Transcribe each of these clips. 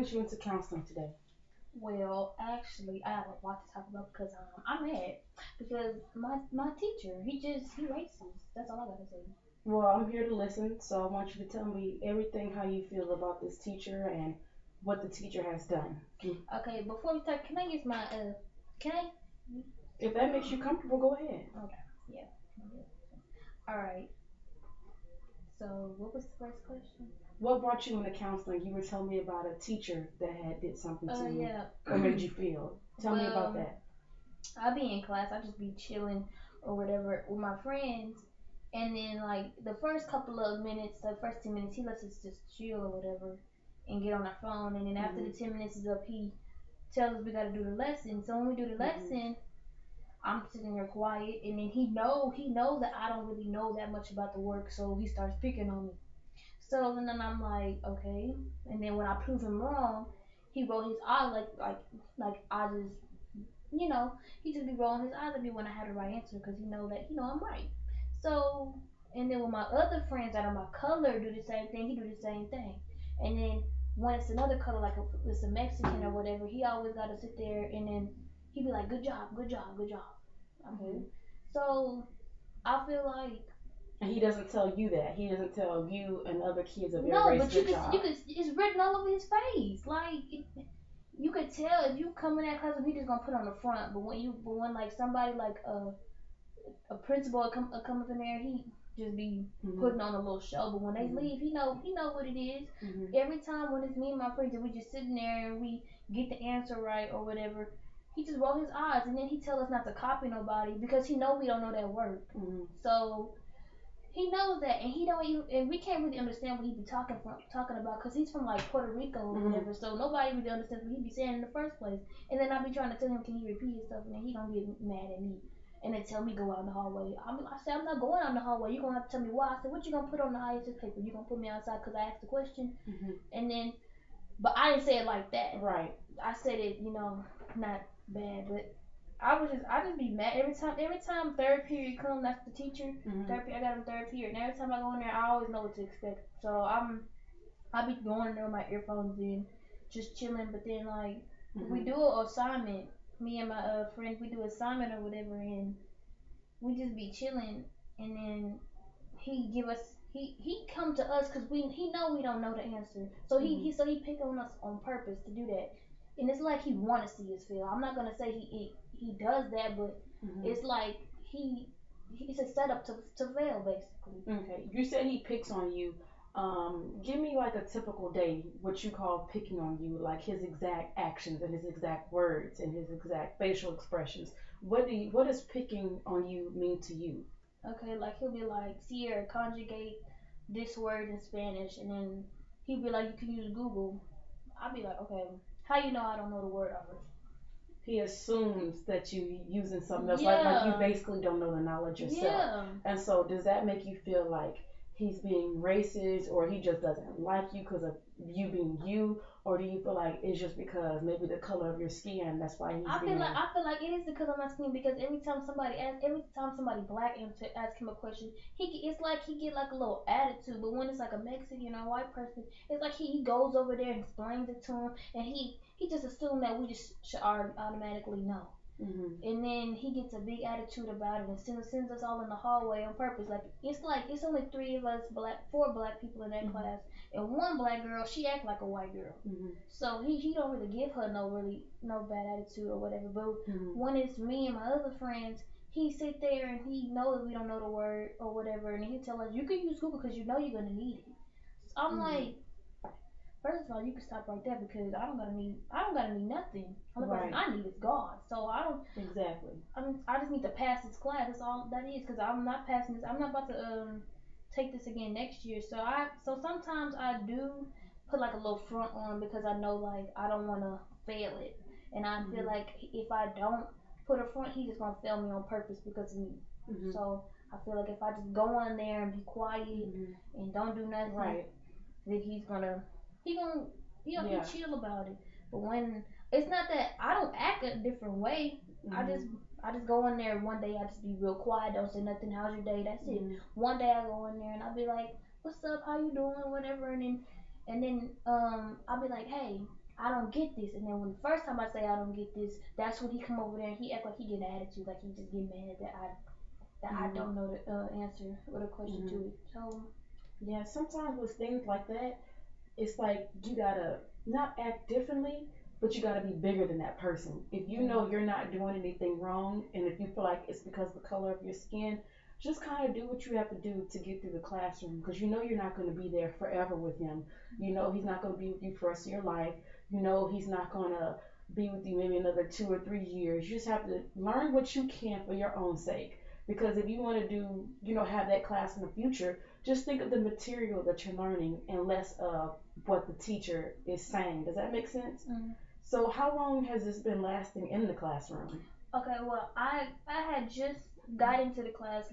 brings you into counseling today? Well, actually, I have a lot to talk about because I'm mad because my teacher he racist. That's all I gotta say. Well, I'm here to listen, so I want you to tell me everything how you feel about this teacher and what the teacher has done. Okay, before we start, can I use my can I? If that makes you comfortable, go ahead. Okay, yeah. All right. So what was the first question? What brought you into counseling? You were telling me about a teacher that had did something to you Yeah. or made you feel. Tell me about Well, that. I be in class. I just be chilling or whatever with my friends, and then like the first couple of minutes, the first 10 minutes, he lets us just chill or whatever, and get on our phone. And then after the Mhm. 10 minutes is up, he tells us we got to do the lesson. So when we do the Mhm. lesson, I'm sitting there quiet, and then he knows that I don't really know that much about the work, so he starts picking on me. So then I'm like, okay. And then when I prove him wrong, he rolled his eyes like I just he just be rolling his eyes at me when I had the right answer because he know that I'm right. So and then when my other friends that are my color do the same thing, he do the same thing. And then when it's another color, like it's a Mexican or whatever, he always got to sit there and then he be like, good job, good job, good job. Okay. Mhm. So I feel like And he doesn't tell you that. He doesn't tell you and other kids of your no, race, but you good could you job. could it's written all over his face. Like you could tell if you come in that class, he just gonna put on the front. But when like somebody like a principal come up in there, he just be Mhm. putting on a little show. But when they Mhm. leave, he know what it is. Mhm. Every time when it's me and my friends and we just sitting there and we get the answer right or whatever, he just roll his eyes and then he tell us not to copy nobody because he know we don't know that work. Mhm. So he knows that, and he don't even, and we can't really understand what he be talking about because he's from like Puerto Rico or Mhm. whatever. So nobody really understands what he be saying in the first place. And then I be trying to tell him, can he repeat his stuff, and then he gonna get mad at me, and then tell me go out in the hallway. I said I'm not going out in the hallway. You gonna have to tell me why. I said what you gonna put on the ISS paper? You gonna put me outside because I asked the question? Mhm. And then, but I didn't say it like that. Right. I said it, not bad, but I just be mad every time third period come. That's the teacher. Mhm. Third period, I got him third period, and every time I go in there, I always know what to expect. So I be going in there with my earphones in, just chilling. But then like we Mhm. do an assignment, me and my friend, we do assignment or whatever, and we just be chilling, and then he give us he come to us because he know we don't know the answer, so Mhm. he pick on us on purpose to do that, and it's like he want to see us fail. I'm not gonna say he does that, but Mhm. it's like he's a setup to fail basically. Okay. You said he picks on you. Give me like a typical day, what you call picking on you, like his exact actions and his exact words and his exact facial expressions. What does picking on you mean to you? Okay, like he'll be like, Sierra, conjugate this word in Spanish, and then he'll be like, you can use Google. I'll be like, okay, how you know I don't know the word already? He assumes that you using something else, like you Yeah, basically don't know the knowledge yourself. yeah. And so, does that make you feel like he's being racist, or he just doesn't like you because of you being you, or do you feel like it's just because maybe the color of your skin, that's why he's being? I feel like it is because I'm asking because every time somebody black ask him a question, it's like he get like a little attitude. But when it's like a Mexican or white person, it's like he goes over there and explains it to him, and he just assumed that we just should automatically know. Hmm. And then he gets a big attitude about it and sends us all in the hallway on purpose. Like it's only three of us four black people in that Hmm. class, and one black girl. She act like a white girl, Hmm. so he don't really give her no bad attitude or whatever. But Hmm. when it's me and my other friends, he sit there and he knows we don't know the word or whatever, and he tell us you can use Google because you know you're gonna need it. So I'm Hmm. like, first of all, you can stop right there because I don't gotta need nothing. The only person Right. I need is God. So Exactly. I just need to pass this class. That's all that is. Because I'm not passing this. I'm not about to take this again next year. So sometimes I do put like a little front on because I know like I don't want to fail it, and I feel Hmm. like if I don't put a front, he's just gonna fail me on purpose because of me. Hmm. So I feel like if I just go in there and be quiet Hmm. and don't do nothing, Right. then he gonna he Yeah. chill about it. But when it's not that I don't act a different way. I Hmm. just I just go in there one day. I just be real quiet. Don't say nothing. How's your day? That's it. Hmm. One day I go in there and I'll be like, "What's up? How you doing? Whatever." And then I'll be like, "Hey." I don't get this. And then when the first time I say I don't get this, that's when he come over there and he act like he get an attitude, like he just get mad that I Mhm. don't know the answer or the question to Mhm. it. So Yeah, sometimes with things like that, it's like you gotta not act differently, but you gotta be bigger than that person. If you yeah, know you're not doing anything wrong, and if you feel like it's because of the color of your skin, just kind of do what you have to do to get through the classroom because you know you're not going to be there forever with him. You know he's not going to be with you for the rest of your life. You know he's not going to be with you maybe another 2 or 3 years. You just have to learn what you can for your own sake. Because if you want to do, have that class in the future, just think of the material that you're learning and less of what the teacher is saying. Does that make sense? mm. So, how long has this been lasting in the classroom? Okay, well, I had just got into the class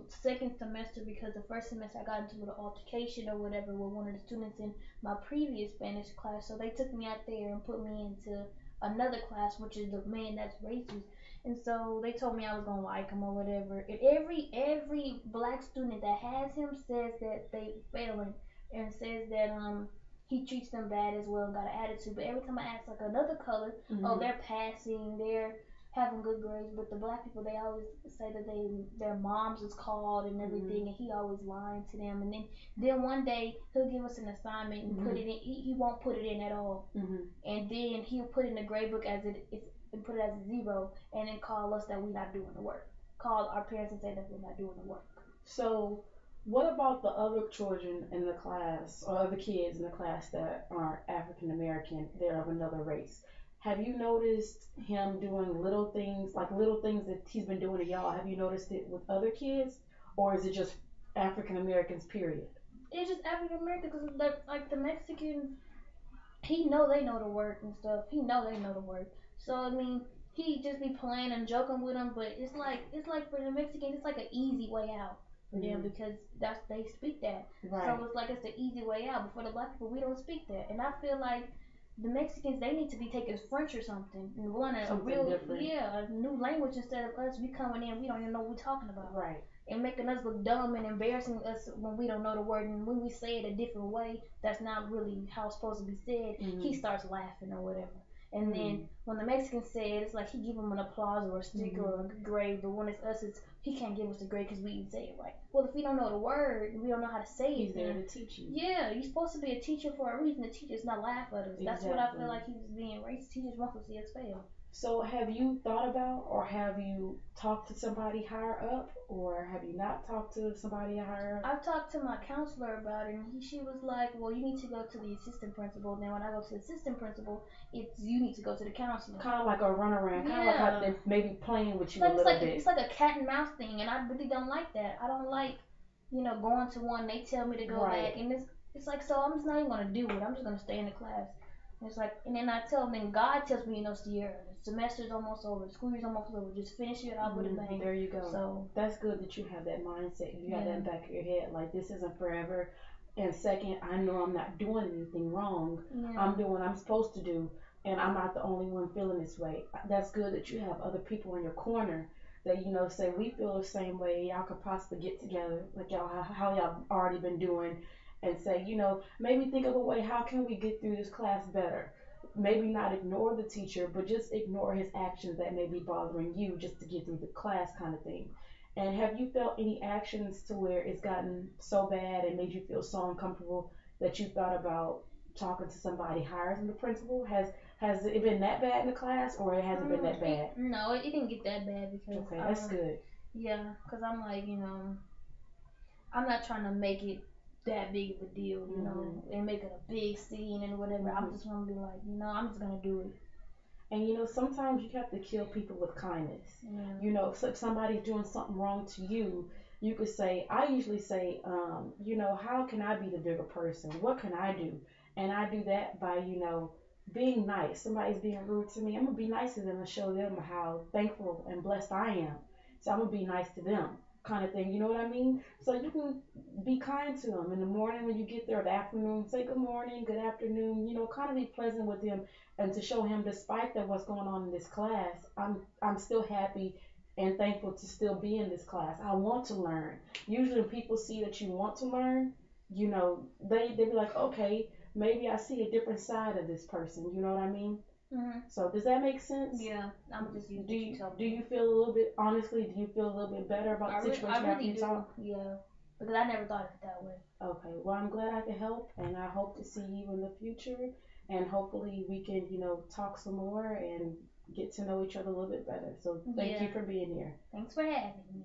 second semester because the first semester I got into an altercation or whatever with one of the students in my previous Spanish class. So they took me out there and put me into another class, which is the man that's racist. And so they told me I was gonna like him or whatever. And every black student that has him says that they failing and says that he treats them bad as well and got an attitude. But every time I ask like another color, oh, Mm-hmm. they're passing, they're having good grades, but the black people they always say that their moms is called and Mm-hmm. everything, and he always lying to them. And then one day he'll give us an assignment and put Mm-hmm. it in. He won't put it in at all, Mm-hmm. and then he'll put it in the grade book as it's and put it as a zero, and then call us that we're not doing the work. Call our parents and say that we're not doing the work. So, what about the other children in the class or other kids in the class that aren't African American? They're of another race. Have you noticed him doing little things that he's been doing to y'all? Have you noticed it with other kids, or is it just African Americans? Period. It's just African American because like the Mexicans he know they know the work and stuff. He know they know the work. So I mean, he just be playing and joking with them, but it's like for the Mexicans, it's like an easy way out for them Mm-hmm. because that's they speak that. So Right. it's like it's the easy way out. But for the black people, we don't speak that, and I feel like the Mexicans they need to be taking French or something and learn a Something real different. a new language instead of us. We coming in, we don't even know what we're talking about Right. and making us look dumb and embarrassing us when we don't know the word and when we say it a different way that's not really how it's supposed to be said, he Mm-hmm. starts laughing or whatever. And then Mm-hmm. when the Mexican say it, it's like he give him an applause or a sticker Mm-hmm. or a good grade, but when it's us, it's he can't give us a grade because we didn't say it right. Well, if we don't know the word, we don't know how to say He's it, there then to teach you. yeah, you're supposed to be a teacher for a reason. The teachers not laugh at us. That's what I feel Exactly. like he's being racist. Teachers want to see us fail. So, have you thought about or have you talked to somebody higher up or have you not talked to somebody higher up? I've talked to my counselor about it, and she was like, "Well, you need to go to the assistant principal." Then when I go to the assistant principal, it's you need to go to the counselor. Kind of like a runaround, kind of like how Yeah, they maybe playing with it's you a like it's little like a, it's bit. like a cat and mouse thing, and I really don't like that. I don't like, going to one. They tell me to go back, Right. and it's like so. I'm just not even gonna do it. I'm just gonna stay in the class. And it's like, and then I tell them, then God tells me, Sierra, the semester's almost over, school year's almost over. Just finish it out with a bang. There you go. So That's good that you have that mindset. You have that yeah, in the back of your head. Like, this isn't forever. And second, I know I'm not doing anything wrong. yeah. I'm doing what I'm supposed to do. And I'm not the only one feeling this way. That's good that you have other people in your corner that, say, we feel the same way. Y'all could possibly get together, like y'all, how y'all already been doing, and say, maybe think of a way, how can we get through this class better? Maybe not ignore the teacher, but just ignore his actions that may be bothering you just to get through the class kind of thing. And have you felt any actions to where it's gotten so bad and made you feel so uncomfortable that you thought about talking to somebody higher than the principal? Has it been that bad in the class or it hasn't been that bad? No, it didn't get that bad because Okay, that's good. yeah, because I'm like, I'm not trying to make it that big of a deal, Mhm. and make it a big scene and whatever. I'm Mhm. just gonna be like, I'm just gonna do it. And sometimes you have to kill people with kindness. Yeah. If somebody's doing something wrong to you, you could say, I usually say, how can I be the bigger person? What can I do? And I do that by, being nice. Somebody's being rude to me. I'm going to be nice to them and show them how thankful and blessed I am. So I'm going to be nice to them, kind of thing. You know what I mean? So you can be kind to them in the morning when you get there, the afternoon, say good morning, good afternoon, kind of be pleasant with them and to show him despite that what's going on in this class, I'm still happy and thankful to still be in this class. I want to learn. Usually when people see that you want to learn, they be like, okay, maybe I see a different side of this person. You know what I mean? Mhm. So does that make sense? Yeah, I'm just used Do what you you tell do me. you feel a little bit honestly? Do you feel a little bit better about the I situation after really you do. talk? Yeah, because I never thought of it that way. Okay. Well, I'm glad I could help, and I hope to see you in the future, and hopefully we can talk some more and get to know each other a little bit better. So thank you Yeah. for being here. Thanks for having me.